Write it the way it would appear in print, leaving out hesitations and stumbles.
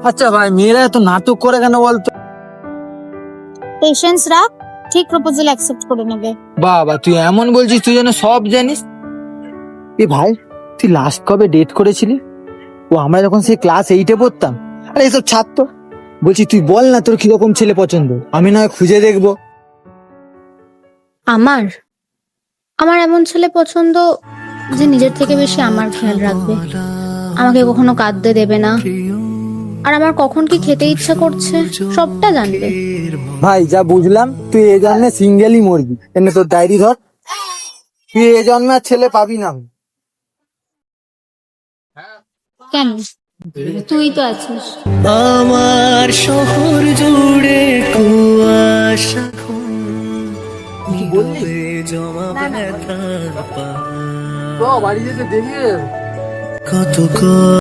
আচ্ছা ভাই, মেয়েরা এত নাটক করে কেন বলতো? পেশেন্স রাখ, ঠিক প্রপোজাল অ্যাকসেপ্ট করে নেবে। বাবা, তুই এমন বলছিস তুই যেন সব জানিস। এ ভাই, তুই লাস্ট কবে ডেট করেছিলি? ও আমরা যখন সেই ক্লাস 8-এ পড়তাম। আরে এসব ছাত্র, বলছি তুই বল না তোর কিরকম ছেলে পছন্দ, আমি না হয় খুঁজে দেখবো। আমার আমার এমন ছেলে পছন্দ যে নিজের থেকে বেশি আমার খেয়াল রাখবে, আমাকে কখনো কাঁদতে দেবে না, আর আমার কখন কি খেতে ইচ্ছা করছে সবটা জানবে। ভাই যা বুঝলাম, তুই এ জন্মে সিঙ্গেলই মরবি। এনে তোর ডায়েরি ধর, তুই এ জন্মে আর ছেলে পাবি না। কেন? তুই তো আছিস। আমার শহর জুড়ে কুয়াশা কি বললি? জমা ব্যথা বাড়ি যেতে দেরি কত